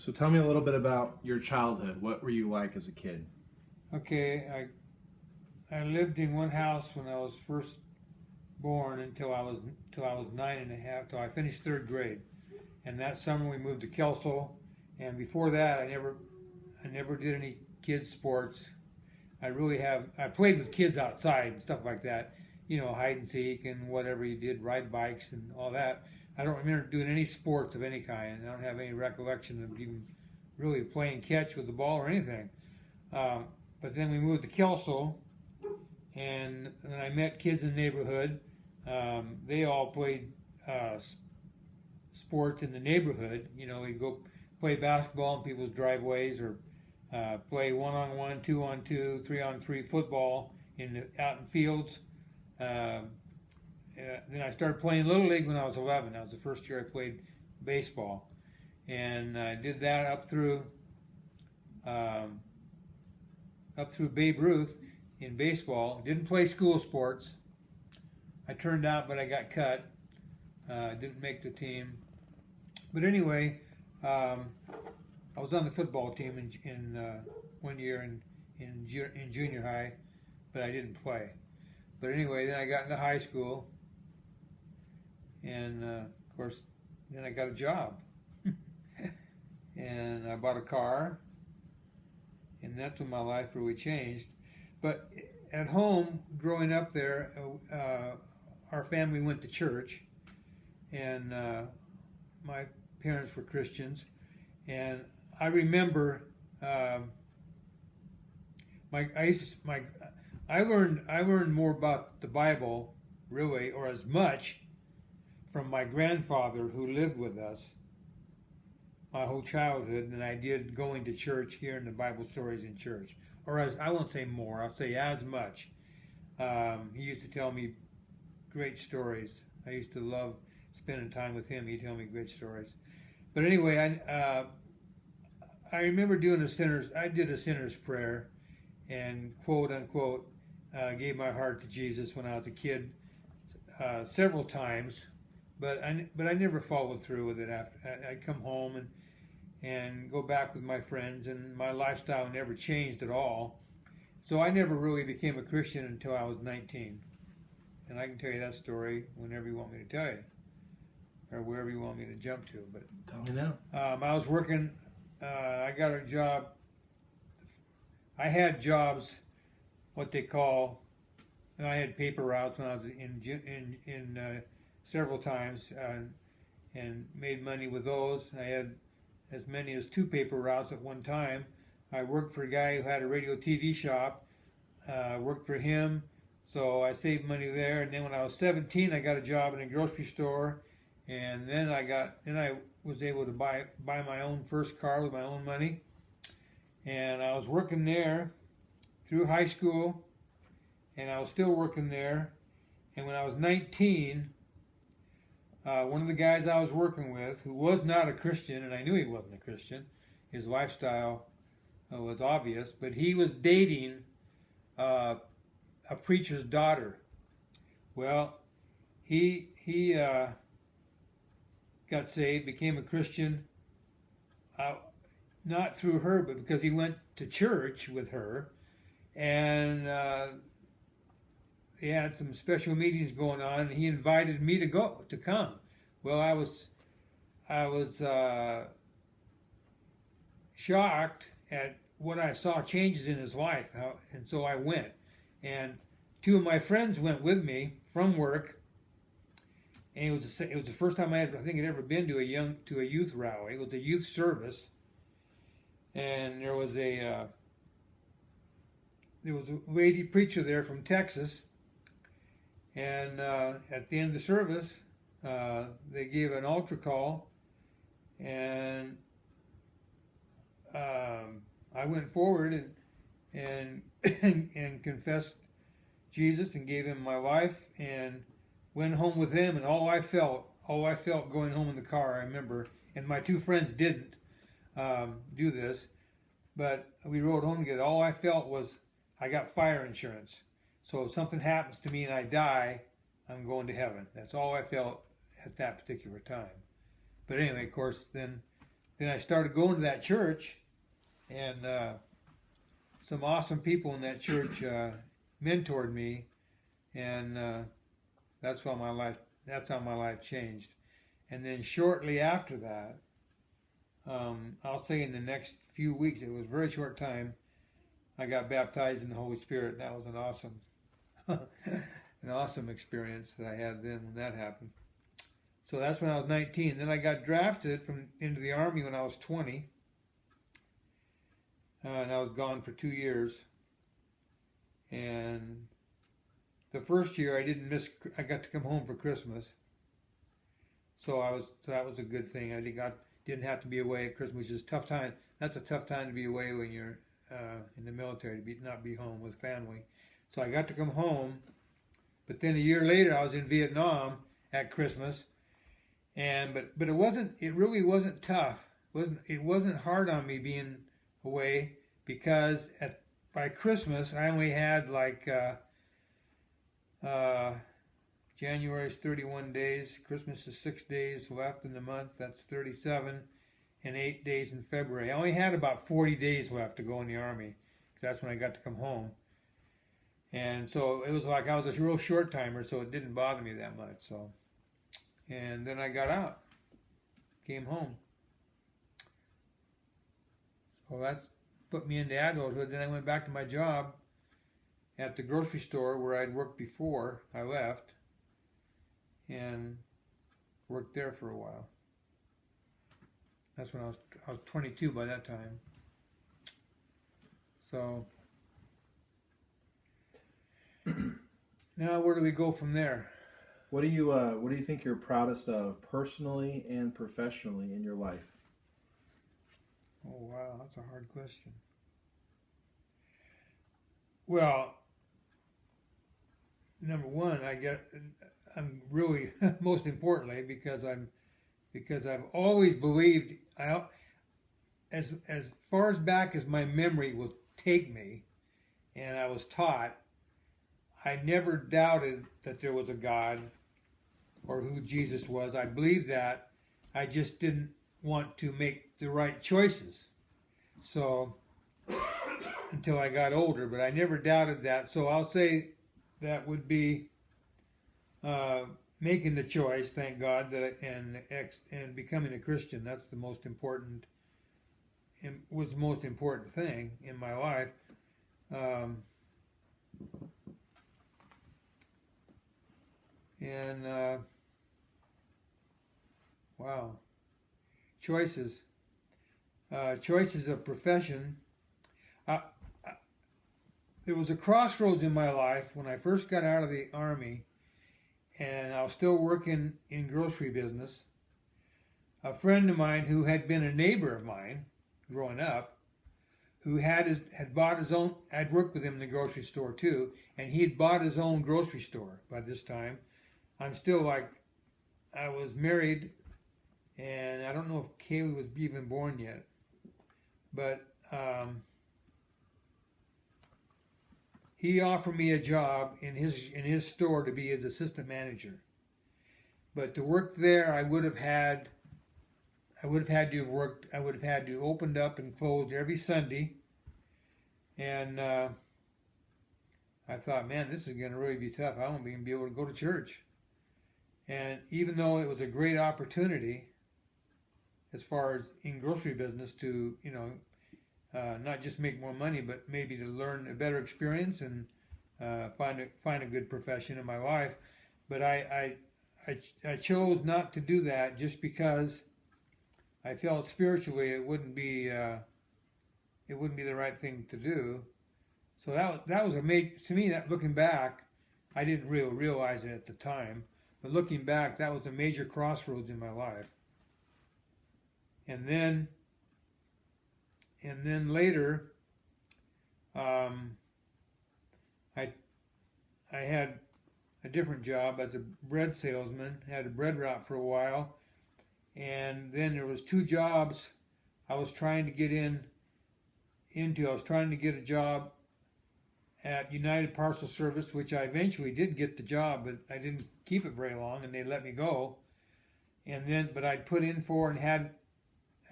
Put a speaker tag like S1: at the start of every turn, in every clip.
S1: So tell me a little bit about your childhood. What were you like as a kid?
S2: Okay, I lived in one house when I was first born until I was 9 and a half, till I finished third grade. And that summer we moved to Kelso. And before that, I never did any kids sports. I played with kids outside and stuff like that, hide and seek and whatever you did, ride bikes and all that. I don't remember doing any sports of any kind. I don't have any recollection of even really playing catch with the ball or anything. Um, but then we moved to Kelso, and then I met kids in the neighborhood. They all played sports in the neighborhood. We go play basketball in people's driveways, or play 1-on-1, 2-on-2, 3-on-3 football out in fields. Then I started playing Little League when I was 11. That was the first year I played baseball. And I did that um, up through Babe Ruth in baseball. Didn't play school sports. I turned out, but I got cut. Didn't make the team. But anyway, I was on the football team in one year in junior high, but I didn't play. But anyway, then I got into high school, and of course, then I got a job, and I bought a car, and that's when my life really changed. But at home, growing up there, our family went to church, and my parents were Christians, and I remember my I used to, my I learned more about the Bible, really, or as much, from my grandfather who lived with us my whole childhood than I did going to church, hearing the Bible stories in church. Or as I won't say more, I'll say as much. He used to tell me great stories. I used to love spending time with him. He'd tell me great stories. But anyway, I remember I did a sinner's prayer, and quote unquote gave my heart to Jesus when I was a kid several times, but I never followed through with it. After I'd come home and go back with my friends, and my lifestyle never changed at all. So I never really became a Christian until I was 19, and I can tell you that story whenever you want me to tell you, or wherever you want me to jump to. But
S1: Tell me now.
S2: I was working. I got a job. I had jobs, what they call. I had paper routes when I was in several times, and made money with those. I had as many as 2 paper routes at one time. I worked for a guy who had a radio TV shop. Worked for him, so I saved money there. And then when I was 17, I got a job in a grocery store, and then I was able to buy my own first car with my own money. And I was working there through high school, and I was still working there. And when I was 19, one of the guys I was working with, who was not a Christian, and I knew he wasn't a Christian, his lifestyle was obvious, but he was dating a preacher's daughter. Well, he got saved, became a Christian, not through her, but because he went to church with her, and he had some special meetings going on, and he invited me to come. Well, I was shocked at what I saw changes in his life, and so I went. And 2 of my friends went with me from work, and it was the first time I think had ever been to a youth rally. It was a youth service, and there was a lady preacher there from Texas, and at the end of the service, they gave an altar call, and I went forward and and confessed Jesus and gave him my life, and went home with him. And all I felt going home in the car, I remember, and my 2 friends didn't do this, but we rode home together. All I felt was I got fire insurance. So if something happens to me and I die, I'm going to heaven. That's all I felt at that particular time. But anyway, of course, then then I started going to that church, and some awesome people in that church mentored me, and that's how my life changed. And then shortly after that, I'll say in the next few weeks, it was a very short time, I got baptized in the Holy Spirit. That was an awesome experience that I had then when that happened. So that's when I was 19. Then I got drafted into the Army when I was 20. And I was gone for 2 years. And the first year I got to come home for Christmas. So that was a good thing. I didn't have to be away at Christmas, which is a tough time. That's a tough time to be away when you're in the military, not be home with family. So I got to come home. But then a year later, I was in Vietnam at Christmas. But it really wasn't tough. It wasn't hard on me being away, because by Christmas I only had January's 31 days, Christmas is 6 days left in the month, that's 37, and 8 days in February. I only had about 40 days left to go in the Army, because that's when I got to come home. And so it was like I was a real short timer, so it didn't bother me that much. So. And then I got out, came home. So that's put me into adulthood. Then I went back to my job at the grocery store where I'd worked before I left, and worked there for a while. That's when I was 22 by that time. So now where do we go from there?
S3: What do you think you're proudest of personally and professionally in your life?
S2: Oh wow, that's a hard question. Well, number one, I'm really most importantly because I've always believed, as far as back as my memory will take me, and I was taught, I never doubted that there was a God or who Jesus was. I believed that. I just didn't want to make the right choices. So, until I got older, but I never doubted that. So I'll say that would be making the choice, thank God, and becoming a Christian. That's the most important, was the most important thing in my life. Wow. Choices of profession. There was a crossroads in my life when I first got out of the Army, and I was still working in grocery business. A friend of mine who had been a neighbor of mine growing up, who had bought his own, I'd worked with him in the grocery store too, and he had bought his own grocery store by this time. I'm still I was married, and I don't know if Kaylee was even born yet, but he offered me a job in his store to be his assistant manager. But to work there, I would have had to opened up and closed every Sunday, and I thought, man, this is going to really be tough. I won't even be able to go to church. And even though it was a great opportunity, as far as in grocery business, to not just make more money, but maybe to learn a better experience and find a good profession in my life, but I chose not to do that just because I felt spiritually it wouldn't be the right thing to do. So that was to me, that looking back, I didn't really realize it at the time, but looking back, that was a major crossroads in my life. And then later, I had a different job as a bread salesman. Had a bread route for a while, and then there was 2 jobs I was trying to get into. I was trying to get a job at United Parcel Service, which I eventually did get the job, but I didn't keep it very long, and they let me go. But I'd put in for and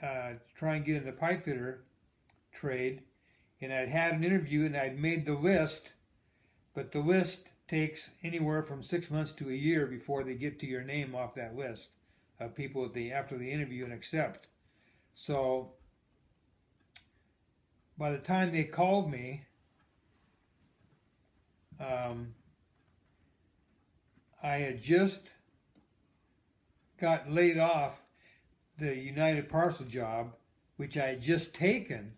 S2: try and get in the pipe fitter trade, and I'd had an interview and I'd made the list, but the list takes anywhere from 6 months to a year before they get to your name off that list of people that they after the interview and accept. So by the time they called me, I had just got laid off the United Parcel job, which I had just taken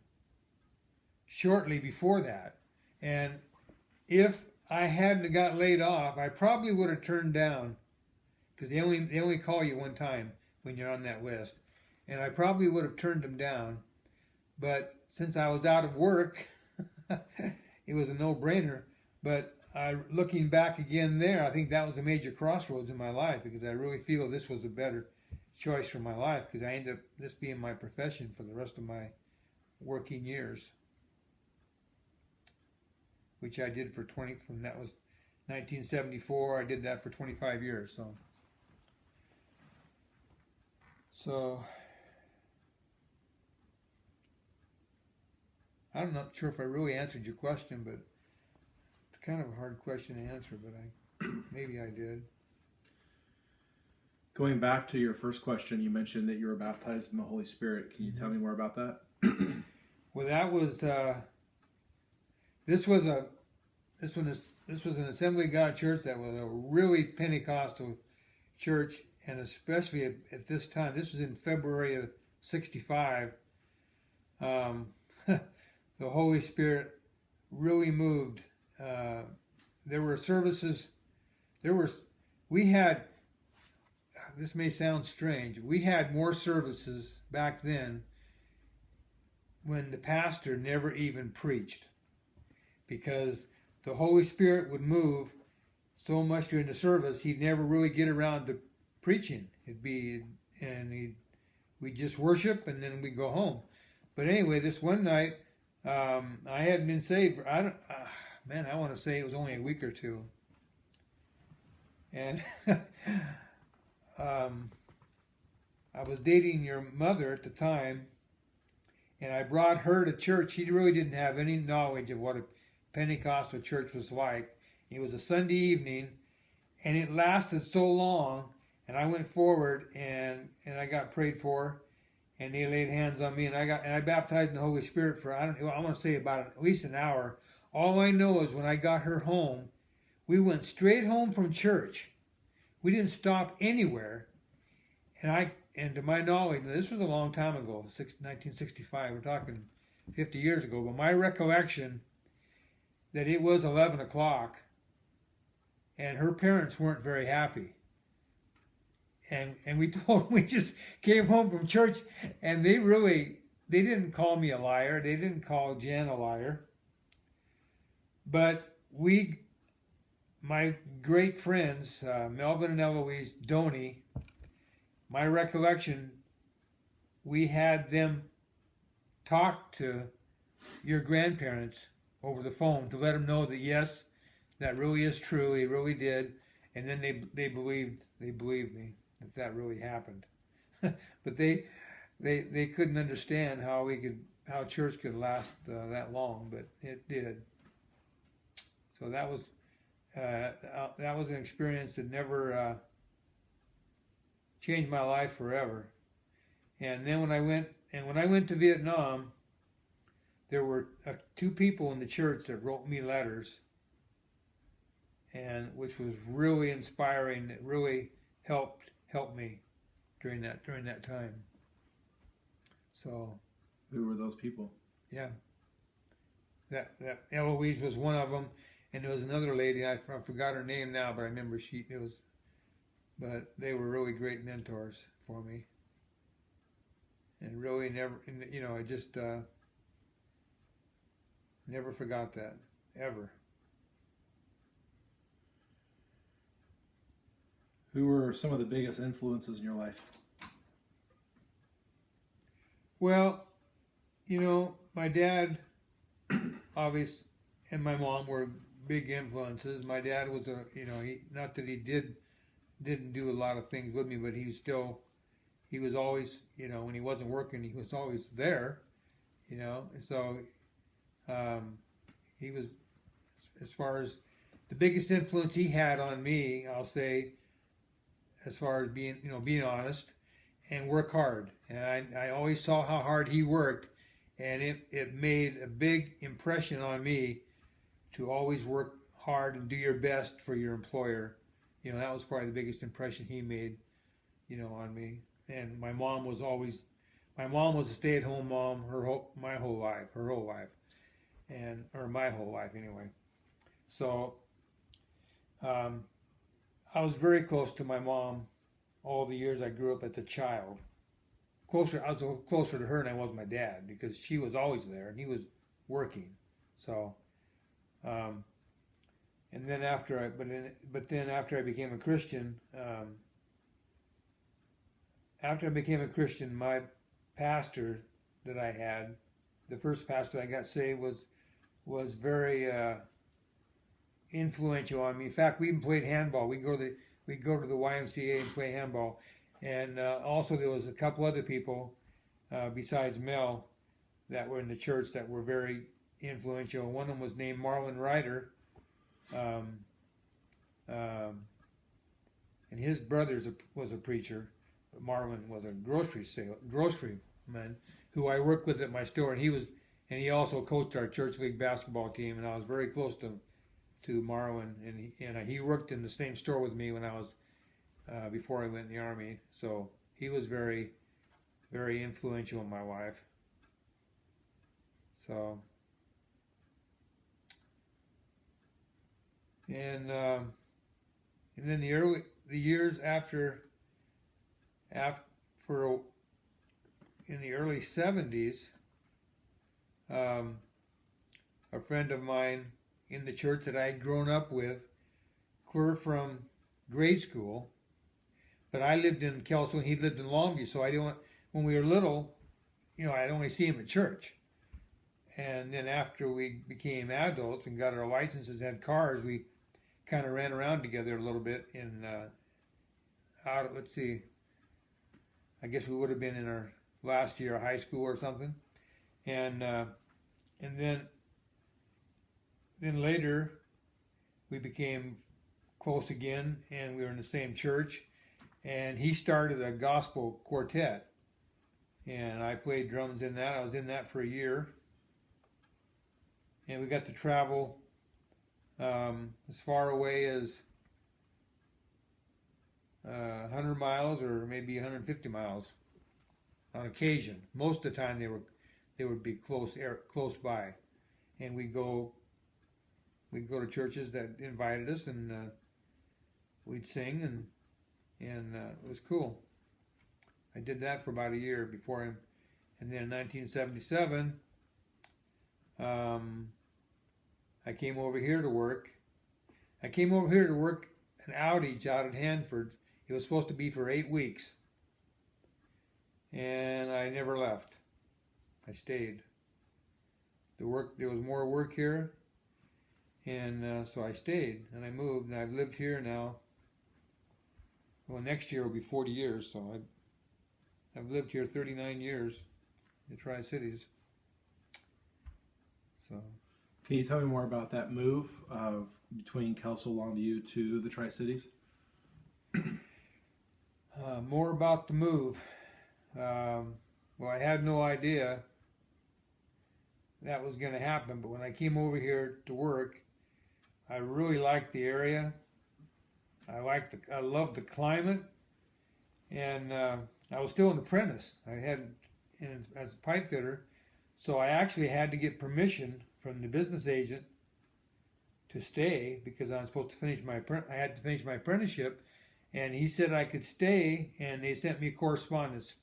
S2: shortly before that. And if I hadn't got laid off, I probably would have turned down, because they only call you one time when you're on that list, and I probably would have turned them down. But since I was out of work, it was a no-brainer. But looking back again there, I think that was a major crossroads in my life, because I really feel this was a better choice for my life, because I ended up this being my profession for the rest of my working years, which I did for that was 1974. I did that for 25 years. So I'm not sure if I really answered your question, but it's kind of a hard question to answer, but maybe I did.
S1: Going back to your first question, you mentioned that you were baptized in the Holy Spirit. Can you tell me more about that?
S2: Well, that was this was an Assembly of God church that was a really Pentecostal church, and especially at this time, this was in February of '65. The Holy Spirit really moved. There were services. We had. This may sound strange. We had more services back then when the pastor never even preached, because the Holy Spirit would move so much during the service, he'd never really get around to preaching. We'd just worship and then we'd go home. But anyway, this one night, I hadn't been saved. I want to say it was only a week or two, and I was dating your mother at the time, and I brought her to church. She really didn't have any knowledge of what a Pentecostal church was like. It was a Sunday evening, and it lasted so long, and I went forward, and I got prayed for, and they laid hands on me, and I baptized in the Holy Spirit for, I want to say about at least an hour. All I know is when I got her home, we went straight home from church. We didn't stop anywhere, and to my knowledge, this was a long time ago, 1965. We're talking 50 years ago. But my recollection that it was 11 o'clock, and her parents weren't very happy. And we just came home from church, and they didn't call me a liar. They didn't call Jan a liar. But my great friends, Melvin and Eloise Doney, my recollection, we had them talk to your grandparents over the phone to let them know that yes, that really is true. He really did, and then they believed me that really happened. But they couldn't understand how church could last that long, but it did. So that was an experience that never changed my life forever. And then when I went to Vietnam, there were two people in the church that wrote me letters, and which was really inspiring. It really helped me during that time. So,
S1: who were those people?
S2: Yeah, that Eloise was one of them. And there was another lady, I forgot her name now, but I remember but they were really great mentors for me. And really I just never forgot that, ever.
S1: Who were some of the biggest influences in your life?
S2: Well, my dad, obviously, and my mom were big influences. My dad was not that he didn't do a lot of things with me, but he he was always, when he wasn't working, he was always there, So he was, as far as the biggest influence he had on me, I'll say, as far as being honest and work hard. And I always saw how hard he worked, and it made a big impression on me to always work hard and do your best for your employer. That was probably the biggest impression he made, on me. And my mom was a stay-at-home mom my whole life, or my whole life anyway. So I was very close to my mom all the years I grew up as a child. I was closer to her than I was my dad, because she was always there and he was working. So, and then after I became a Christian, my pastor that I had, the first pastor I got saved, was very influential on me. In fact, we even played handball. We'd go to the YMCA and play handball. And also there was a couple other people besides Mel that were in the church that were very influential. One of them was named Marlon Ryder, and his brother was a preacher. Marlon was a groceryman who I worked with at my store, and he also coached our church league basketball team, and I was very close to Marlon, and he worked in the same store with me when I was before I went in the Army. So he was very, very influential in my life. So, and then the years after in the early 70s, a friend of mine in the church that I had grown up with, clear from grade school, but I lived in Kelso and he lived in Longview, so when we were little, I'd only see him at church. And then after we became adults and got our licenses and had cars, we kind of ran around together a little bit I guess we would have been in our last year of high school or something. And then later we became close again, and we were in the same church, and he started a gospel quartet, and I played drums in that. I was in that for a year, and we got to travel as far away as 100 miles or maybe 150 miles on occasion. Most of the time they would be close by, and we'd go to churches that invited us, and we'd sing, and it was cool. I did that for about a year before him, and then in 1977, I came over here to work. I came over here to work an outage out at Hanford. It was supposed to be for 8 weeks, and I never left. I stayed. There was more work here, and so I stayed, and I moved, and I've lived here now. Well, next year will be 40 years, so I've lived here 39 years in the Tri-Cities. So,
S1: can you tell me more about that move between Kelso, Longview to the Tri-Cities?
S2: More about the move. Well, I had no idea that was going to happen, but when I came over here to work, I really liked the area. I loved the climate, and I was still an apprentice. As a pipe fitter, so I actually had to get permission from the business agent to stay, because I was supposed to I had to finish my apprenticeship, and he said I could stay, and they sent me correspondence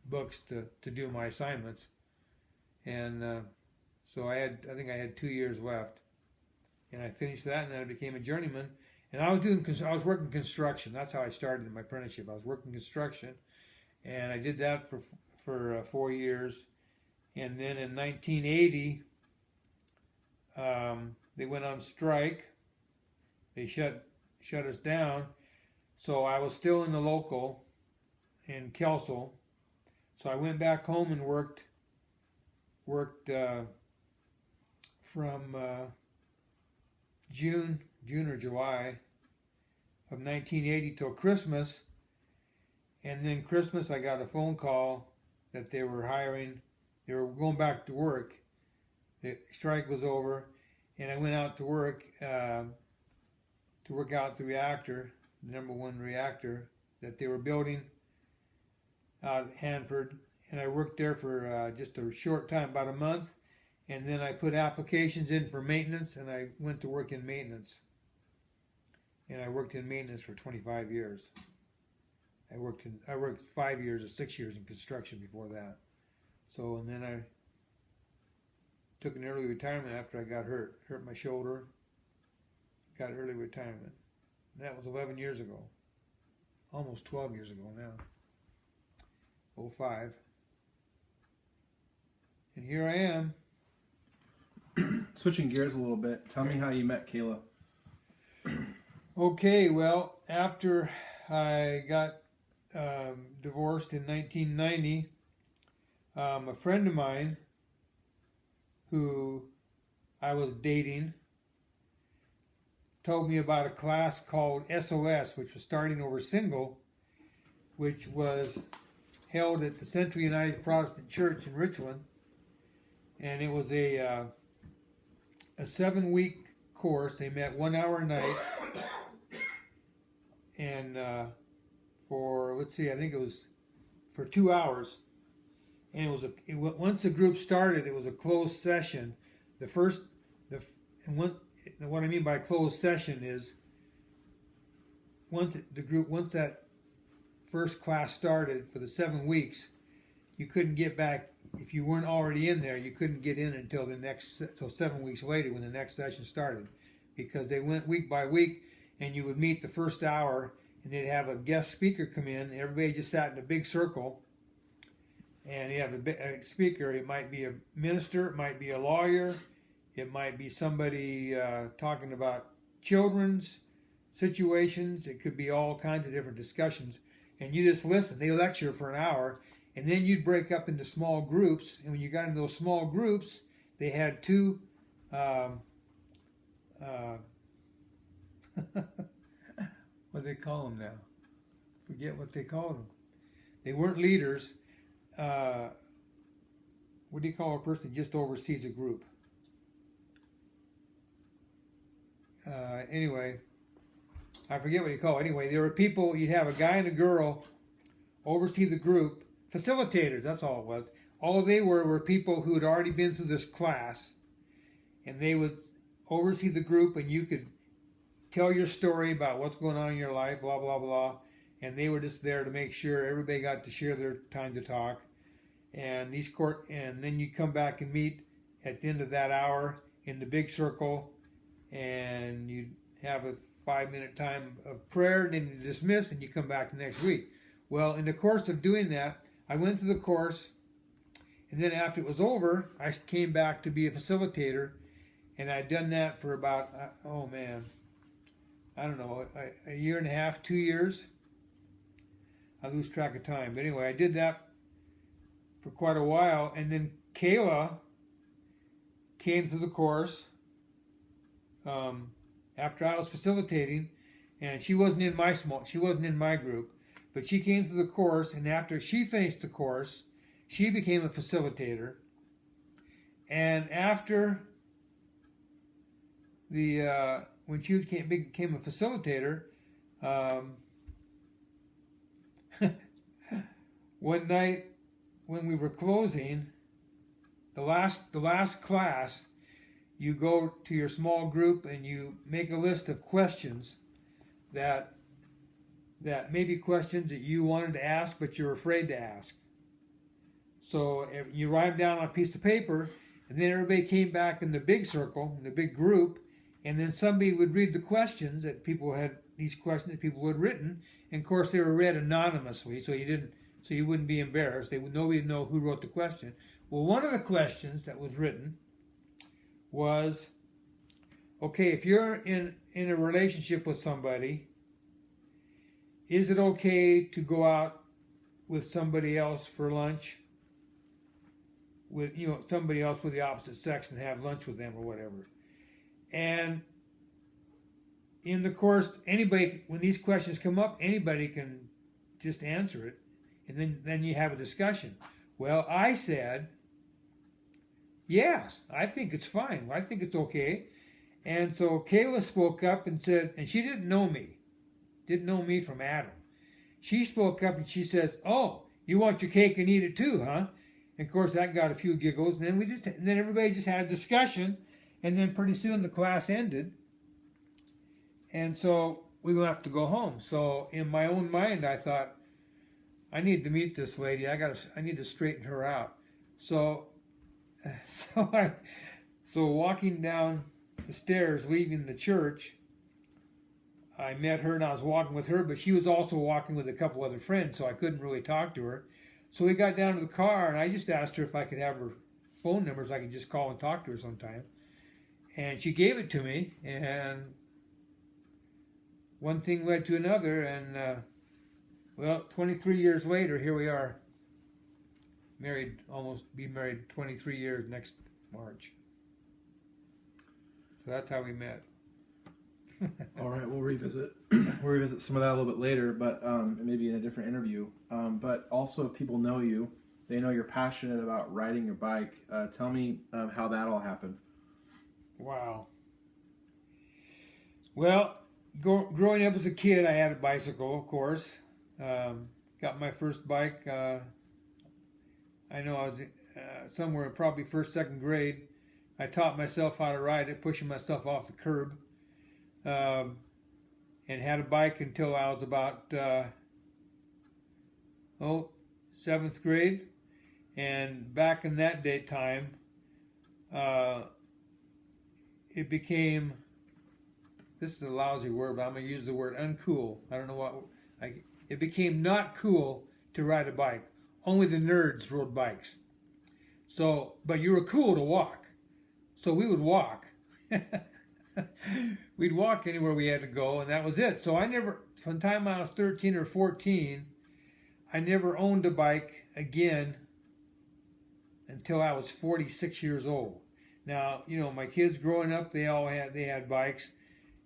S2: books to do my assignments, and so I think I had 2 years left, and I finished that, and then I became a journeyman, and I was working construction. That's how I started in my apprenticeship. I was working construction, and I did that for 4 years, and then in 1980 they went on strike. They shut us down. So I was still in the local, in Kelso. So I went back home and worked from June or July of 1980 till Christmas. And then Christmas, I got a phone call that they were going back to work. The strike was over, and I went out to work out the reactor, the #1 reactor that they were building out at Hanford. And I worked there for just a short time, about a month. And then I put applications in for maintenance, and I went to work in maintenance. And I worked in maintenance for 25 years. I worked 5 years or 6 years in construction before that. So, and then I took an early retirement after I got hurt my shoulder, got early retirement. And that was 11 years ago, almost 12 years ago now, 05. And here I am.
S3: Switching gears a little bit, tell me how you met Kayla.
S2: Okay, well, after I got divorced in 1990, a friend of mine who I was dating told me about a class called SOS, which was starting over single, which was held at the Central United Protestant Church in Richland. And it was a 7-week course. They met 1 hour a night. And I think it was for 2 hours. And once the group started, it was a closed session. What I mean by closed session is once that first class started for the 7 weeks, you couldn't get back. If you weren't already in there, you couldn't get in until 7 weeks later when the next session started, because they went week by week, and you would meet the first hour, and they'd have a guest speaker come in. And everybody just sat in a big circle, and you have a speaker. It might be a minister, it might be a lawyer, it might be somebody talking about children's situations. It could be all kinds of different discussions, and you just listen. They lecture for an hour. And then you'd break up into small groups. And when you got into those small groups, they had two, what do they call them now? Forget what they called them. They weren't leaders. What do you call a person who just oversees a group? Anyway, I forget what you call it. Anyway, there were people, you'd have a guy and a girl oversee the group. Facilitators, that's all it was. All they were people who had already been through this class, and they would oversee the group, and you could tell your story about what's going on in your life, blah, blah, blah. And they were just there to make sure everybody got to share their time to talk. And then you come back and meet at the end of that hour in the big circle, and you'd have a 5-minute time of prayer, and then you dismiss, and you come back the next week. Well, in the course of doing that, I went through the course, and then after it was over, I came back to be a facilitator, and I'd done that for about, I don't know, a year and a half, 2 years. I lose track of time. But anyway, I did that for quite a while, and then Kayla came through the course after I was facilitating, and she wasn't in my group. But she came through the course, and after she finished the course, she became a facilitator. And after when she became a facilitator, one night when we were closing, the last class, you go to your small group and you make a list of questions that may be questions that you wanted to ask but you're afraid to ask. So if you write them down on a piece of paper, and then everybody came back in the big circle, in the big group, and then somebody would read the questions that people had written, and of course they were read anonymously, so you wouldn't be embarrassed. Nobody would know who wrote the question. Well, one of the questions that was written was, okay, if you're in a relationship with somebody, is it okay to go out with somebody else for lunch, with somebody else with the opposite sex, and have lunch with them or whatever. And in the course, anybody, when these questions come up, anybody can just answer it, and then you have a discussion. Well, I said, yes, I think it's fine. I think it's okay. And so Kayla spoke up and said, and she didn't know me from Adam. She spoke up and she says, "Oh, you want your cake and eat it too, huh?" And of course that got a few giggles. And then everybody just had a discussion, and then pretty soon the class ended. And so we will have to go home. So in my own mind, I thought, I need to meet this lady. I need to straighten her out. So walking down the stairs, leaving the church, I met her and I was walking with her, but she was also walking with a couple other friends, so I couldn't really talk to her. So we got down to the car and I just asked her if I could have her phone number so I could just call and talk to her sometime. And she gave it to me, and one thing led to another, and well, 23 years later, here we are, be married 23 years next March. So that's how we met.
S1: All right, we'll revisit some of that a little bit later, but maybe in a different interview. But also, if people know you, they know you're passionate about riding your bike. Tell me how that all happened.
S2: Wow. Well, growing up as a kid, I had a bicycle, of course. Got my first bike. I know I was somewhere probably first, second grade. I taught myself how to ride it, pushing myself off the curb. And had a bike until I was about 7th grade. And back in that day time, it became, this is a lousy word, but I'm going to use the word uncool. I don't know what, it became not cool to ride a bike. Only the nerds rode bikes. So, but you were cool to walk. So we would walk. We'd walk anywhere we had to go, and that was it. So I never, from the time I was 13 or 14, I never owned a bike again until I was 46 years old. Now, my kids growing up, they had bikes,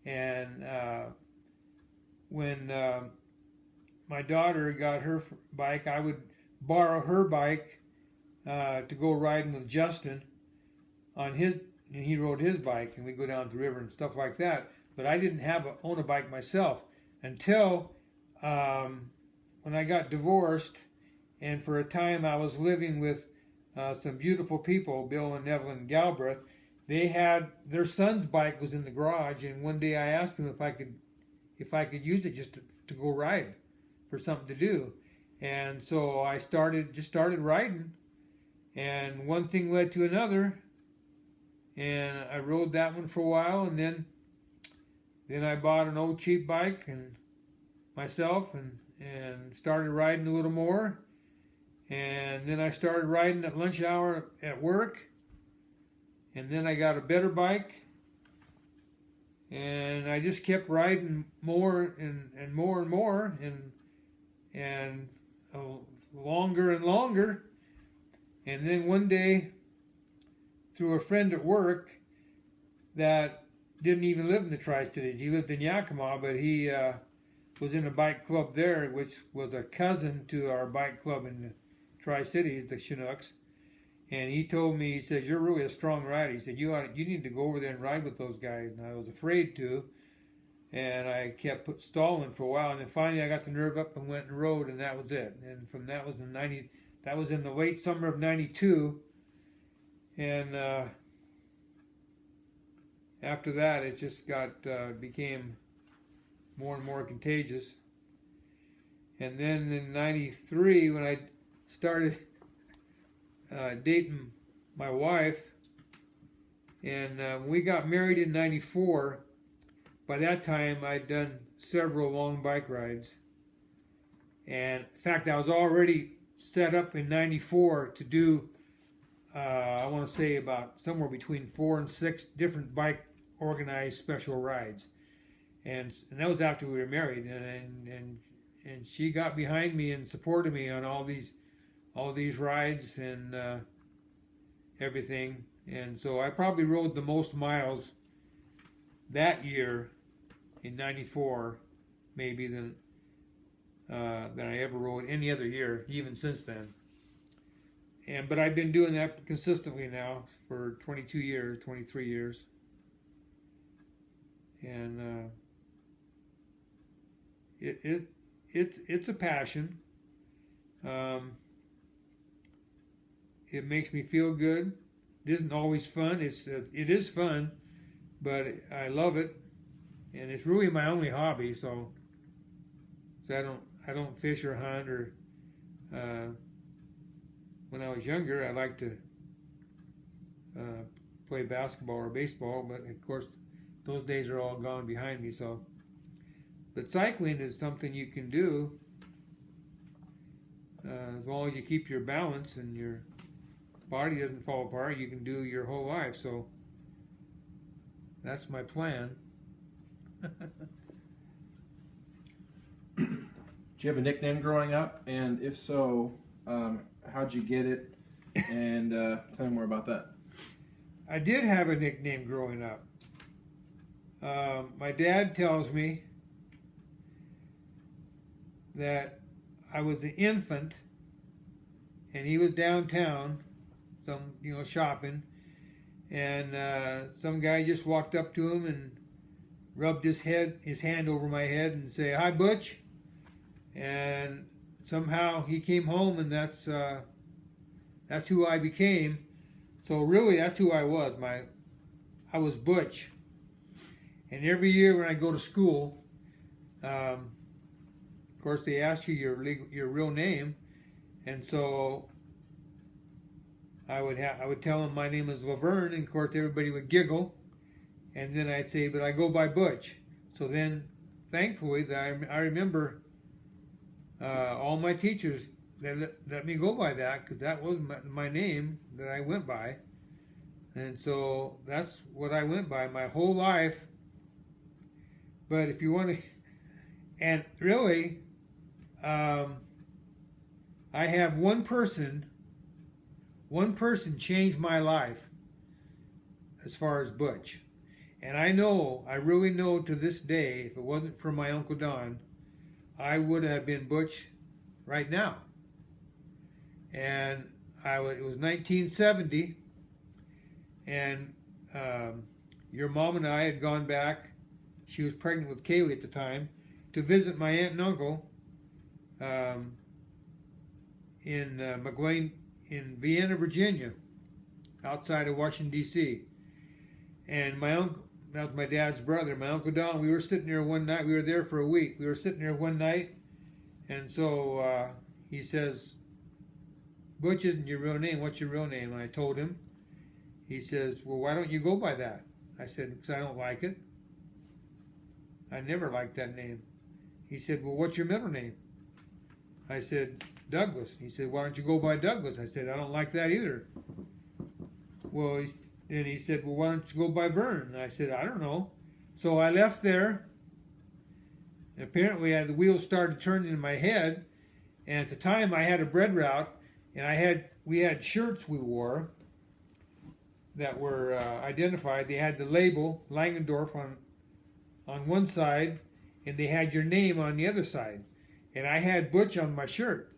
S2: and when my daughter got her bike, I would borrow her bike to go riding with Justin on his. And he rode his bike, and we'd go down the river and stuff like that. But I didn't own a bike myself until when I got divorced, and for a time I was living with some beautiful people, Bill and Evelyn Galbraith. They had their son's bike was in the garage, and one day I asked them if I could use it just to go ride for something to do. And so I started riding, and one thing led to another. And I rode that one for a while, and then I bought an old cheap bike and myself and started riding a little more. And then I started riding at lunch hour at work. And then I got a better bike. And I just kept riding more and more and more and longer and longer. And then one day, through a friend at work that didn't even live in the Tri-Cities. He lived in Yakima, but he was in a bike club there, which was a cousin to our bike club in the Tri-Cities, the Chinooks. And he told me, he says, "You're really a strong rider." He said, you need to go over there and ride with those guys. And I was afraid to. And I kept stalling for a while. And then finally I got the nerve up and went and rode, and that was it. And from that was in the late summer of 92. And after that, it just became more and more contagious. And then in 93, when I started dating my wife, and when we got married in 94, by that time I'd done several long bike rides. And in fact, I was already set up in 94 to do I want to say about somewhere between 4 and 6 different bike organized special rides, and that was after we were married, she got behind me and supported me on all these rides and everything. And so I probably rode the most miles that year in '94, maybe than I ever rode any other year, even since then. But I've been doing that consistently now for 22 years, 23 years. And it's a passion. It makes me feel good. It isn't always fun. It is fun, but I love it, and it's really my only hobby. So I don't fish or hunt or. When I was younger, I liked to play basketball or baseball, but of course, those days are all gone behind me. So, but cycling is something you can do as long as you keep your balance and your body doesn't fall apart. You can do your whole life. So, that's my plan.
S1: Did you have a nickname growing up? And if so, how'd you get it? And tell me more about that.
S2: I did have a nickname growing up. My dad tells me that I was an infant, and he was downtown, shopping, and some guy just walked up to him and rubbed his hand over my head and say, "Hi, Butch," and somehow he came home, and that's who I became. So really, that's who I was. I was Butch. And every year when I go to school, of course they ask you your real name, and so I would tell them my name is Laverne, and of course everybody would giggle, and then I'd say, but I go by Butch. So then, thankfully, I remember all my teachers that let me go by that, because that was my name that I went by. And so that's what I went by my whole life. But if you want to, and really, I have one person changed my life as far as Butch. And I really know to this day, if it wasn't for my Uncle Don, I would have been Butch right now. And it was 1970, and your mom and I had gone back. She was pregnant with Kaylee at the time, to visit my aunt and uncle in McLean, in Vienna, Virginia, outside of Washington, D.C. And my uncle, that was my dad's brother, my Uncle Don, we were sitting there one night. We were there for a week. We were sitting there one night, and so he says, "Butch isn't your real name. What's your real name?" And I told him. He says, "Well, why don't you go by that?" I said, "Because I don't like it. I never liked that name." He said, "Well, what's your middle name?" I said, "Douglas." He said, "Why don't you go by Douglas?" I said, "I don't like that either." Well, then he said, "Well, why don't you go by Vern?" And I said, "I don't know." So I left there. Apparently, the wheels started turning in my head. And at the time, I had a bread route, and we had shirts we wore that were identified. They had the label Langendorf on one side, and they had your name on the other side. And I had Butch on my shirt.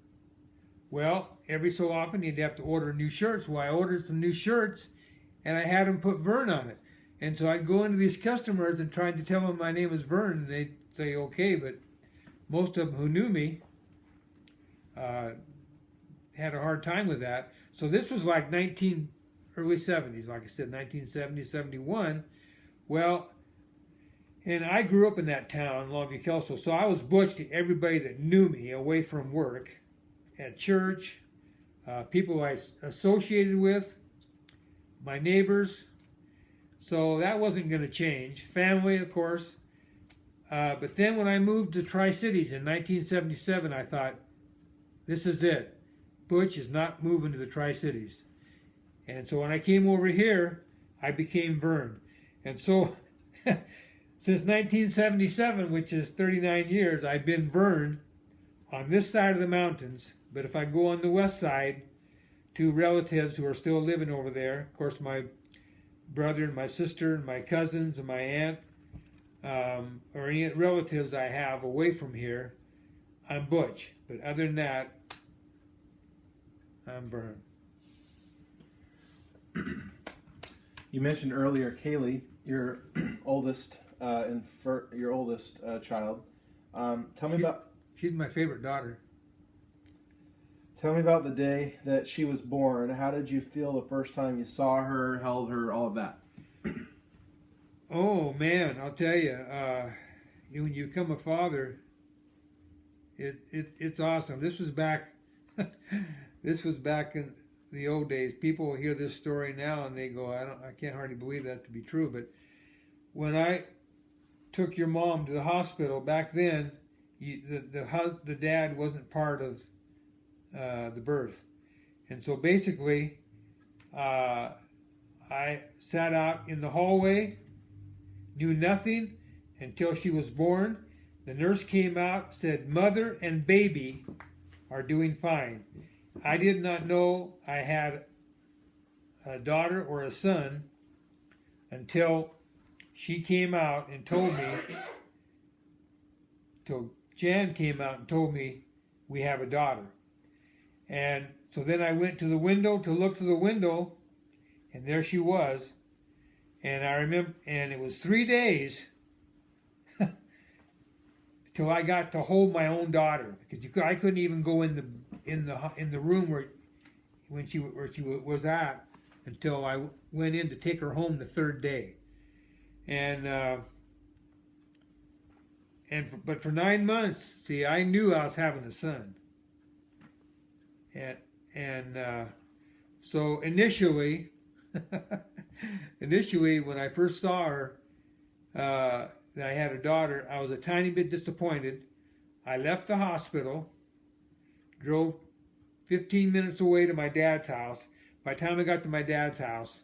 S2: Well, every so often you'd have to order new shirts. Well, I ordered some new shirts, and I had them put Vern on it. And so I'd go into these customers and try to tell them my name is Vern, and they'd say, okay, but most of them who knew me had a hard time with that. So this was like early 70s, like I said, 1970, 71. Well, and I grew up in that town, Longview, Kelso, so I was Butch to everybody that knew me away from work, at church, people I associated with, my neighbors. So that wasn't going to change. Family, of course. But then when I moved to Tri-Cities in 1977, I thought, this is it. Butch is not moving to the Tri-Cities. And so when I came over here, I became Vern. And so since 1977, which is 39 years, I've been Vern on this side of the mountains. But if I go on the west side to relatives who are still living over there, of course, my brother and my sister and my cousins and my aunt, or any relatives I have away from here, I'm Butch. But other than that, I'm Vern.
S3: You mentioned earlier Kaylee, your oldest your oldest child. Tell me about.
S2: She's my favorite daughter.
S3: Tell me about the day that she was born. How did you feel the first time you saw her, held her, all of that?
S2: Oh man, I'll tell you, when you become a father, it's awesome. This was back in the old days. People hear this story now and they go, I can't hardly believe that to be true. But when I took your mom to the hospital back then, the dad wasn't part of the birth, and so basically, I sat out in the hallway, knew nothing until she was born. The nurse came out, said mother and baby are doing fine. I did not know I had a daughter or a son until she came out and told me, till Jan came out and told me we have a daughter. And so then I went to the window to look through the window, and there she was. And I remember, and it was 3 days till I got to hold my own daughter, because I couldn't even go in the room where she was at until I went in to take her home the third day. But for 9 months, see, I knew I was having a son. So initially, when I first saw her, that I had a daughter, I was a tiny bit disappointed. I left the hospital, drove 15 minutes away to my dad's house. By the time I got to my dad's house,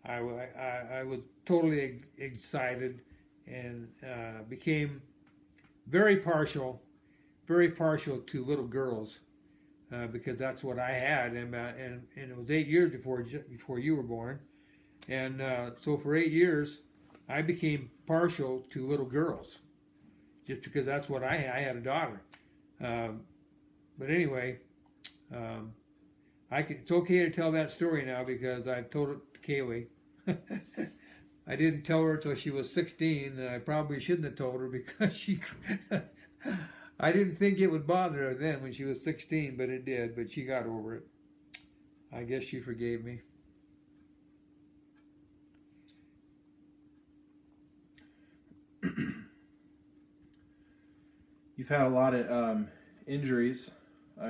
S2: I was totally excited and became very partial to little girls. Because that's what I had, and it was 8 years before you were born, and so for 8 years, I became partial to little girls, just because that's what I had a daughter. But anyway, it's okay to tell that story now because I've told it to Kaylee. I didn't tell her until she was 16, and I probably shouldn't have told her because I didn't think it would bother her then when she was 16, but it did. But she got over it. I guess she forgave me.
S3: You've had a lot of injuries,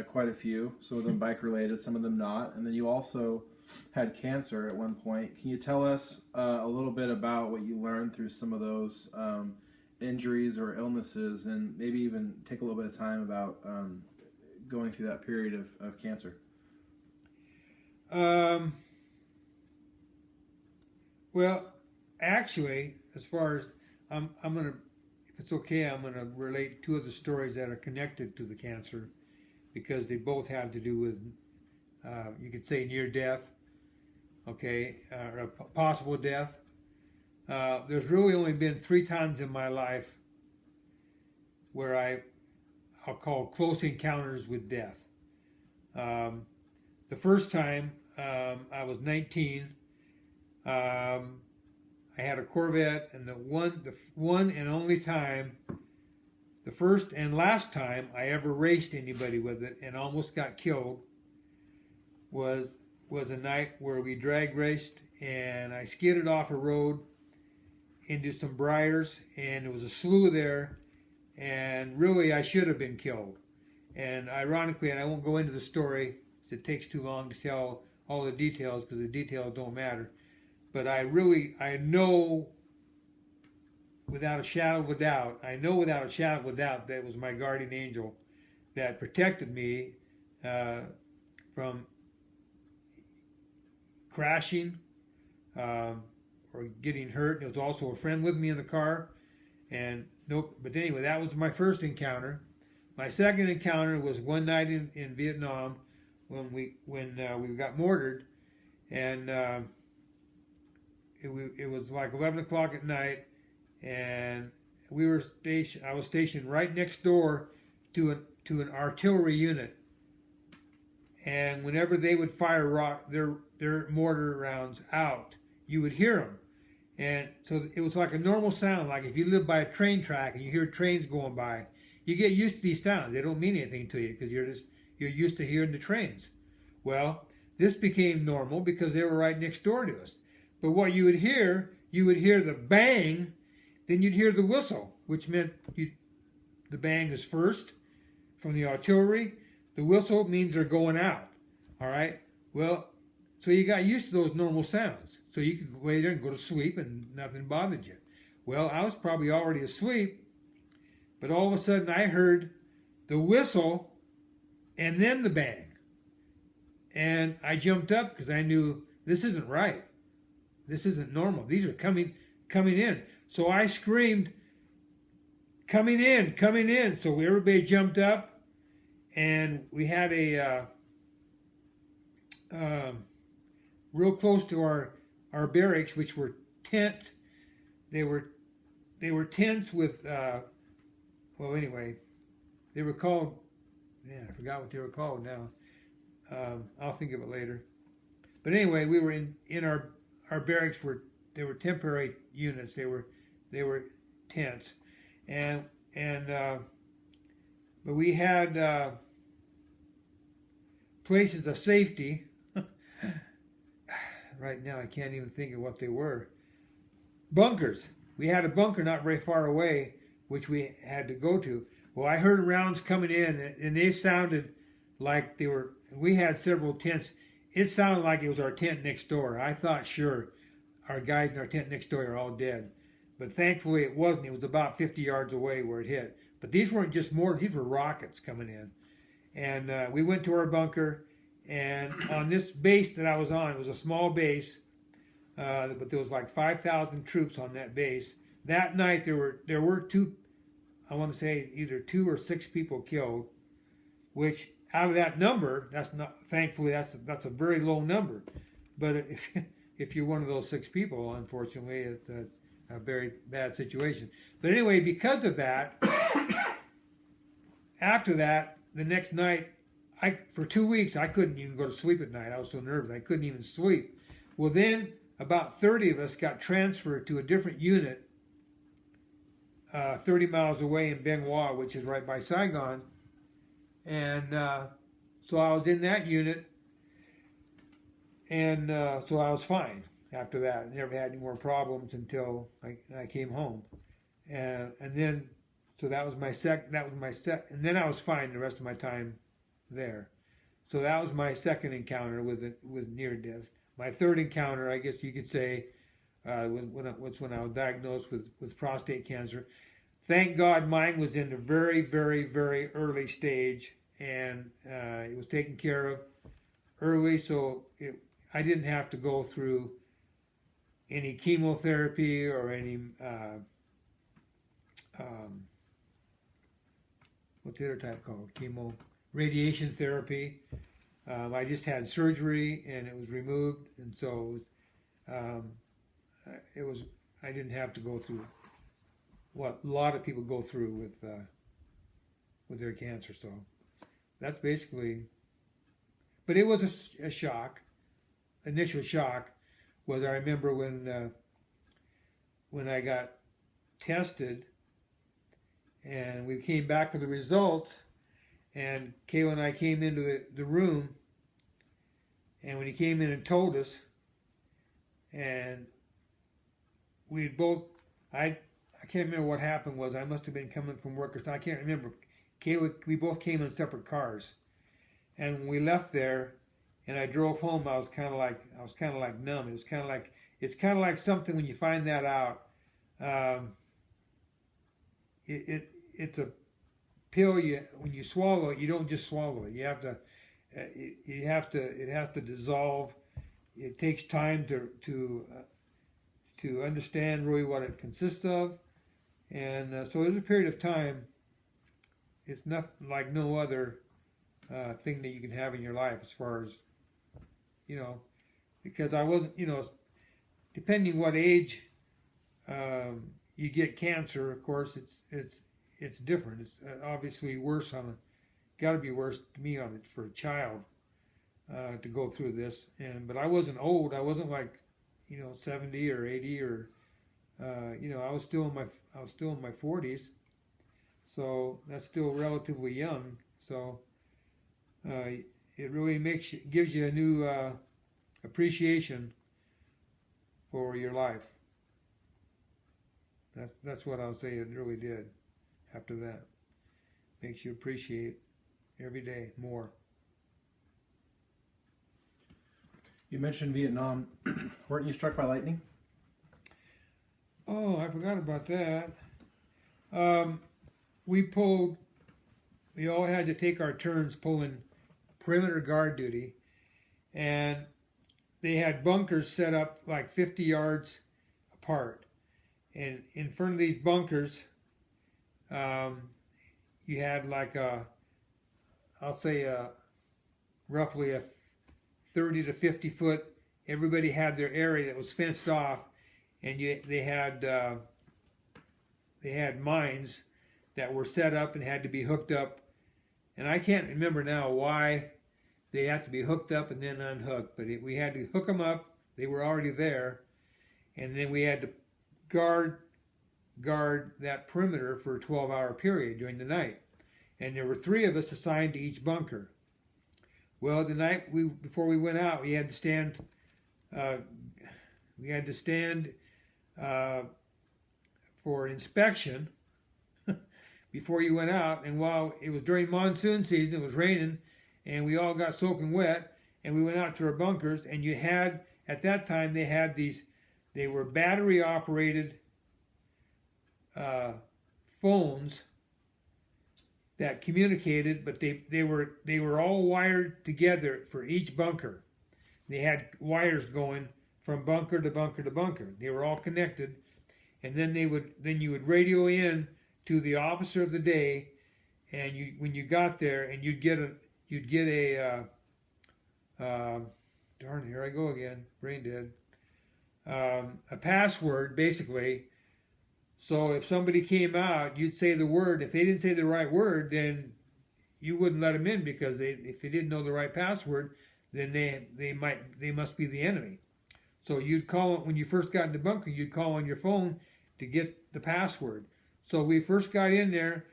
S3: quite a few. Some of them bike related, some of them not. And then you also had cancer at one point. Can you tell us a little bit about what you learned through some of those injuries or illnesses, and maybe even take a little bit of time about going through that period of cancer?
S2: Well, actually, as far as I'm gonna, if it's okay, I'm gonna relate two of the stories that are connected to the cancer, because they both have to do with, you could say, near death, okay, or a possible death. There's really only been 3 times in my life where I'll call close encounters with death. The first time, I was 19. I had a Corvette, and the one and only time, the first and last time I ever raced anybody with it and almost got killed, was a night where we drag raced, and I skidded off a road into some briars, and there was a slough there, and really I should have been killed. And ironically, and I won't go into the story because it takes too long to tell all the details, because the details don't matter, but I know without a shadow of a doubt that it was my guardian angel that protected me from crashing or getting hurt. There was also a friend with me in the car, but anyway, that was my first encounter. My second encounter was one night in Vietnam when we got mortared, and it was like 11 o'clock at night, and I was stationed right next door to an artillery unit, and whenever they would fire their mortar rounds out, you would hear them. And so it was like a normal sound, like if you live by a train track and you hear trains going by, you get used to these sounds. They don't mean anything to you because you're used to hearing the trains. Well, this became normal because they were right next door to us. But what you would hear the bang, then you'd hear the whistle, which meant the bang is first from the artillery. The whistle means they're going out. All right. Well, so you got used to those normal sounds. So you could lay there and go to sleep and nothing bothered you. Well, I was probably already asleep, but all of a sudden I heard the whistle and then the bang. And I jumped up because I knew this isn't right. This isn't normal. These are coming in. So I screamed, coming in, coming in. So everybody jumped up, and we had a real close to our barracks, which were tents. They were tents with well, anyway, they were called. Man, I forgot what they were called now. I'll think of it later. But anyway, we were in our barracks they were temporary units. They were tents, and but we had places of safety. Right now, I can't even think of what they were. Bunkers. We had a bunker not very far away, which we had to go to. Well, I heard rounds coming in, and they sounded like they were. We had several tents. It sounded like it was our tent next door. I thought, sure, our guys in our tent next door are all dead. But thankfully it wasn't. It was about 50 yards away where it hit. But these weren't just mortars. These were rockets coming in. And we went to our bunker. And on this base that I was on, it was a small base, but there was like 5,000 troops on that base. That night there were two, I want to say either 2 or 6 people killed, which out of that number, thankfully that's a very low number. But if you're one of those 6 people, unfortunately, it's a very bad situation. But anyway, because of that, after that, the next night, for 2 weeks, I couldn't even go to sleep at night. I was so nervous. I couldn't even sleep. Well, then about 30 of us got transferred to a different unit 30 miles away in Bien Hoa, which is right by Saigon. And so I was in that unit, and so I was fine after that. I never had any more problems until I came home. And then, so that was my and then I was fine the rest of my time there. So that was my second encounter with near death. My third encounter, I guess you could say, was when I was diagnosed with prostate cancer. Thank God mine was in the very, very, very early stage, and it was taken care of early, so I didn't have to go through any chemotherapy or any what's the other type called? Radiation therapy. I just had surgery and it was removed, and so I didn't have to go through what a lot of people go through with their cancer. So that's basically. But it was a shock. Initial shock was, I remember when I got tested and we came back with the results. And Kayla and I came into the room, and when he came in and told us, and we both, I can't remember what happened was, I must have been coming from work or something, I can't remember. Kayla, we both came in separate cars. And when we left there, and I drove home, I was kind of like numb. It's kind of like something when you find that out. It's a pill when you swallow it, you don't just swallow it. It has to dissolve. It takes time to understand really what it consists of, and so there's a period of time it's nothing like no other thing that you can have in your life as far as, because I wasn't, depending what age you get cancer, of course, it's different. It's obviously worse got to be worse to me for a child to go through this. But I wasn't old. I wasn't like, 70 or 80 or, I was still in my 40s. So that's still relatively young. So it really gives you a new appreciation for your life. That's what I'll say. It really did. After that, makes you appreciate every day more.
S1: You mentioned Vietnam. Weren't you struck by lightning?
S2: Oh, I forgot about that. We all had to take our turns pulling perimeter guard duty, and they had bunkers set up like 50 yards apart. And in front of these bunkers, you had like roughly a 30 to 50 foot. Everybody had their area that was fenced off, and they had mines that were set up and had to be hooked up. And I can't remember now why they had to be hooked up and then unhooked, but we had to hook them up. They were already there, and then we had to guard that perimeter for a 12-hour period during the night. And there were 3 of us assigned to each bunker. Well, the night before we went out, we had to stand for an inspection before you went out. And while it was during monsoon season, it was raining, and we all got soaking wet, and we went out to our bunkers, and at that time, they were battery operated phones that communicated, but they were all wired together for each bunker. They had wires going from bunker to bunker to bunker. They were all connected, and then you would radio in to the officer of the day, and when you got there, and you'd get a darn, here I go again, brain dead. A password, basically. So if somebody came out, you'd say the word. If they didn't say the right word, then you wouldn't let them in, because if they didn't know the right password, then they must be the enemy. So you'd call, when you first got in the bunker, you'd call on your phone to get the password. So we first got in there,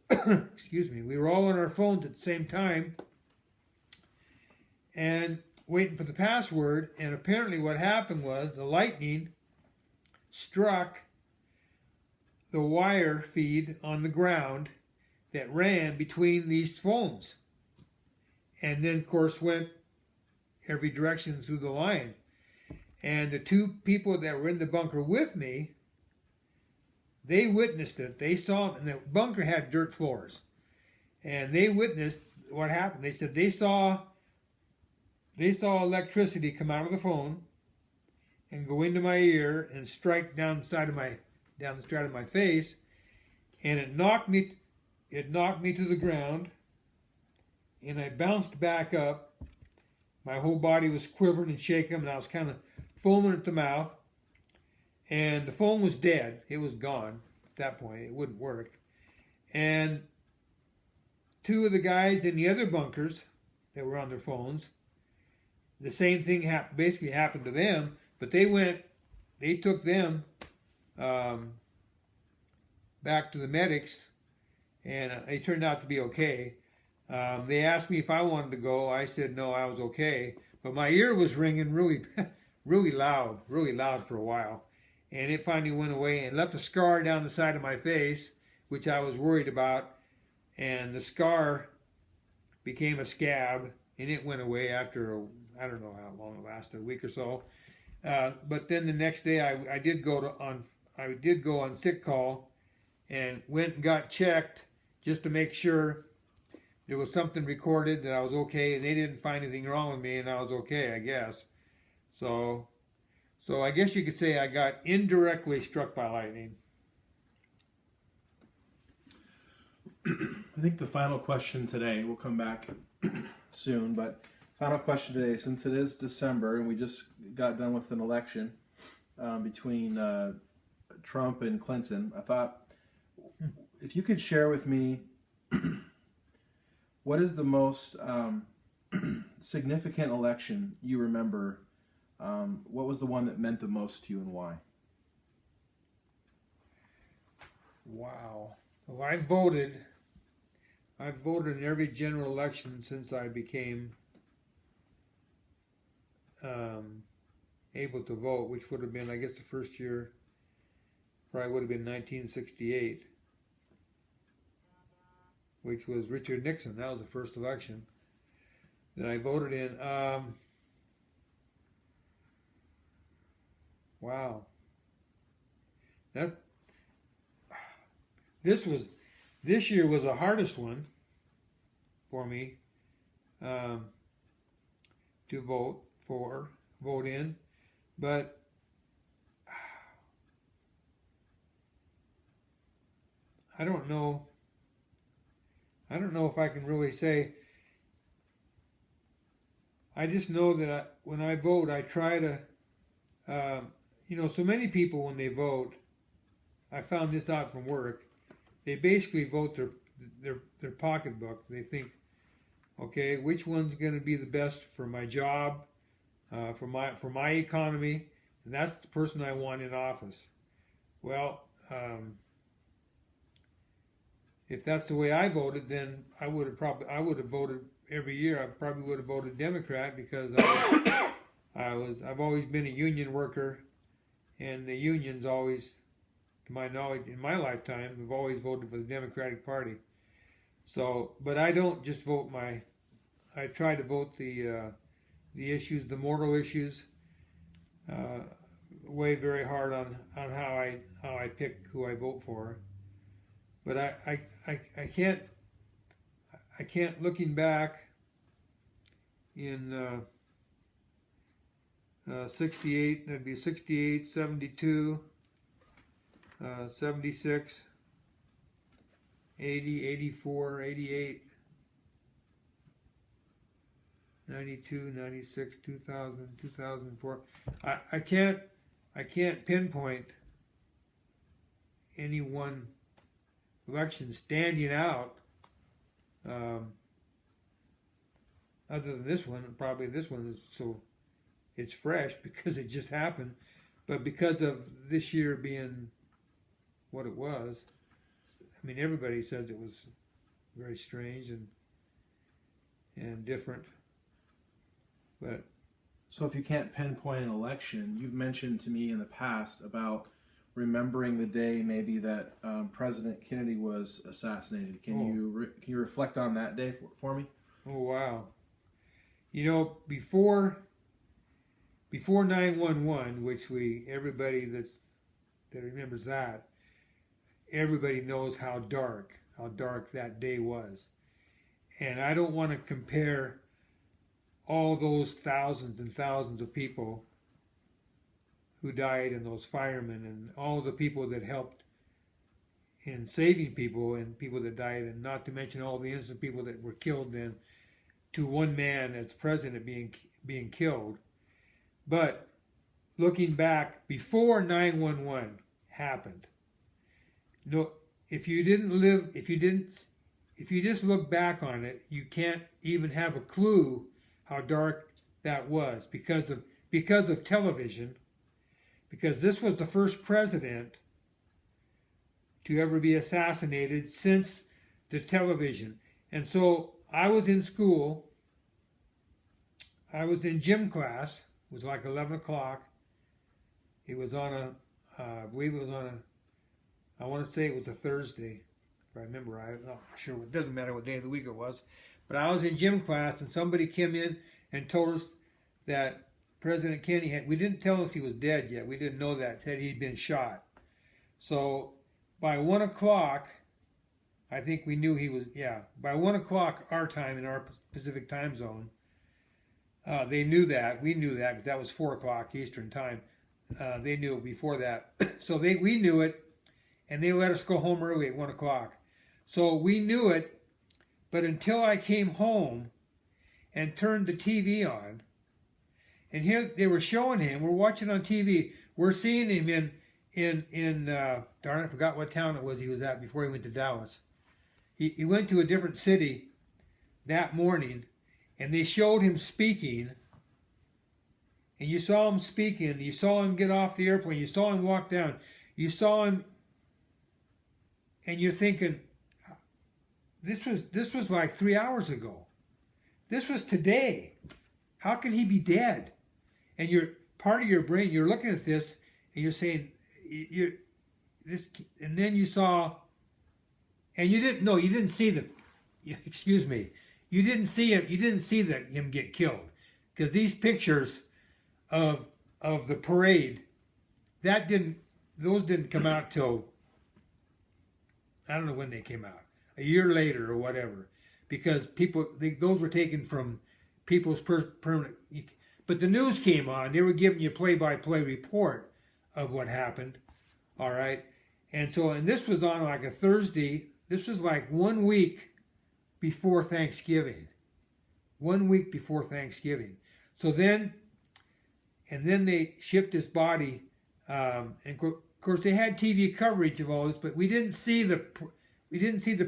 S2: excuse me, we were all on our phones at the same time and waiting for the password. And apparently what happened was the lightning struck the wire feed on the ground that ran between these phones, and then of course went every direction through the line. And the 2 people that were in the bunker with me, they witnessed it. They saw it, and the bunker had dirt floors, and they witnessed what happened. They said they saw electricity come out of the phone and go into my ear and strike down the side of my face, and it knocked me to the ground, and I bounced back up. My whole body was quivering and shaking, and I was kind of foaming at the mouth, and the phone was dead. It was gone at that point. It wouldn't work. And 2 of the guys in the other bunkers that were on their phones, the same thing basically happened to them, but they took them back to the medics, and they turned out to be okay. They asked me if I wanted to go. I said no, I was okay. But my ear was ringing really, really loud for a while. And it finally went away and left a scar down the side of my face, which I was worried about. And the scar became a scab, and it went away after, I don't know how long it lasted, a week or so. But then the next day I did go on sick call and went and got checked just to make sure there was something recorded that I was okay, and they didn't find anything wrong with me, and I was okay, I guess. So I guess you could say I got indirectly struck by lightning.
S1: I think the final question today, we'll come back soon, but final question today, since it is December and we just got done with an election between Trump and Clinton, I thought if you could share with me what is the most significant election you remember, what was the one that meant the most to you and why?
S2: Wow. Well, I voted in every general election since I became able to vote, which would have been, I guess, the first year probably would have been 1968, which was Richard Nixon. That was the first election that I voted in. Wow. This year was the hardest one for me to vote in, but I don't know if I can really say. I just know that when I vote, I try to, so many people when they vote, I found this out from work, they basically vote their pocketbook. They think, okay, which one's going to be the best for my job, for my economy, and that's the person I want in office. Well, if that's the way I voted, then I would have voted every year. I probably would have voted Democrat because I've always been a union worker, and the unions always, to my knowledge, in my lifetime, have always voted for the Democratic Party. So, but I don't just vote I try to vote the issues, the moral issues, weigh very hard on how I pick who I vote for. But I can't looking back in 68, that'd be 68, 72, 76, 80, 84, 88, 92, 96, 2000, 2004. I can't pinpoint any one election standing out other than this one. Probably this one is so it's fresh because it just happened, but because of this year being what it was, I mean, everybody says it was very strange and different. But
S1: so if you can't pinpoint an election, you've mentioned to me in the past about remembering the day maybe that President Kennedy was assassinated. Can you reflect on that day for me?
S2: Oh wow! Before 9/11, which everybody that remembers that, everybody knows how dark that day was, and I don't want to compare all those thousands and thousands of people who died and those firemen and all the people that helped in saving people and people that died, and not to mention all the innocent people that were killed then, to one man as president being killed. But looking back, before 9/11 happened, if you just look back on it, you can't even have a clue how dark that was because of television. Because this was the first president to ever be assassinated since the television. And so I was in school. I was in gym class. It was like 11 o'clock. It was on I believe it was on I want to say it was a Thursday, if I remember right. I'm not sure. It doesn't matter what day of the week it was. But I was in gym class, and somebody came in and told us that President Kennedy we didn't tell us he was dead yet. We didn't know that. Said he'd been shot. So by 1 o'clock, I think we knew he was, by 1 o'clock our time in our Pacific time zone, they knew that. We knew that, but that was 4 o'clock Eastern time. They knew it before that. So we knew it, and they let us go home early at 1 o'clock. So we knew it, but until I came home and turned the TV on, and here they were showing him, we're watching on TV, we're seeing him in darn, I forgot what town it was he was at before he went to Dallas. He went to a different city that morning, and they showed him speaking, and you saw him speaking, you saw him get off the airplane, you saw him walk down, you saw him, and you're thinking, this was like 3 hours ago. This was today. How can he be dead? And you're part of your brain, you're looking at this, and you're saying, and then you saw, and you didn't see the, excuse me, you didn't see him get killed, because these pictures of the parade, those didn't come out till, I don't know when they came out, a year later or whatever, because those were taken from people's permanent. But the news came on; they were giving you a play-by-play report of what happened. All right, and this was on like a Thursday. This was like 1 week before Thanksgiving. 1 week before Thanksgiving. So then they shipped his body, and of course they had TV coverage of all this, but we didn't see the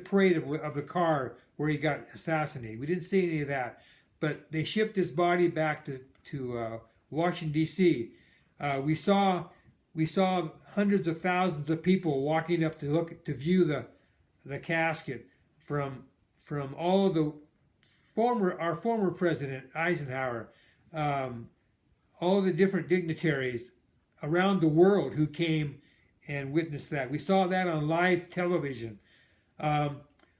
S2: parade of the car where he got assassinated. We didn't see any of that, but they shipped his body back to Washington D.C. We saw hundreds of thousands of people walking up to view the casket from all of the our former president Eisenhower, all the different dignitaries around the world who came and witnessed that. We saw that on live television.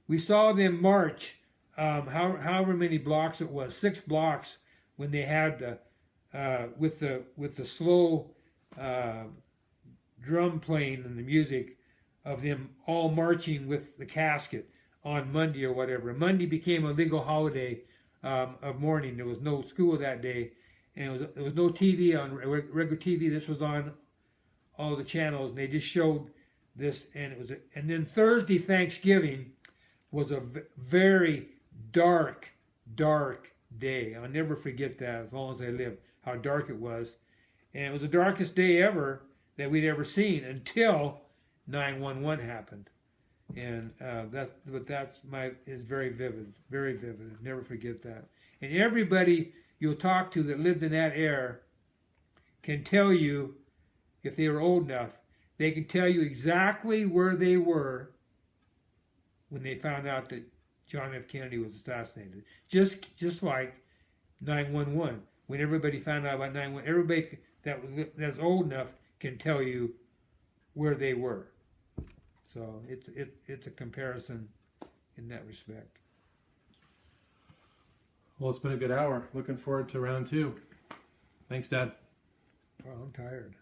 S2: We saw them march, however many blocks it was, 6 blocks, when they had with the slow drum playing and the music of them all marching with the casket on Monday or whatever. Monday became a legal holiday of mourning. There was no school that day, and there was no TV on regular TV. This was on all the channels, and they just showed this. And then Thursday, Thanksgiving, was a very dark day. I'll never forget that as long as I live, how dark it was. And it was the darkest day ever that we'd ever seen until 9/11 happened. And is very vivid, very vivid. I'll never forget that. And everybody you'll talk to that lived in that era can tell you, if they were old enough, they can tell you exactly where they were when they found out that John F. Kennedy was assassinated. Just like 9/11. When everybody found out about 9/11, everybody that's old enough can tell you where they were. So it's a comparison in that respect.
S1: Well, it's been a good hour. Looking forward to round 2. Thanks, Dad.
S2: Well, I'm tired.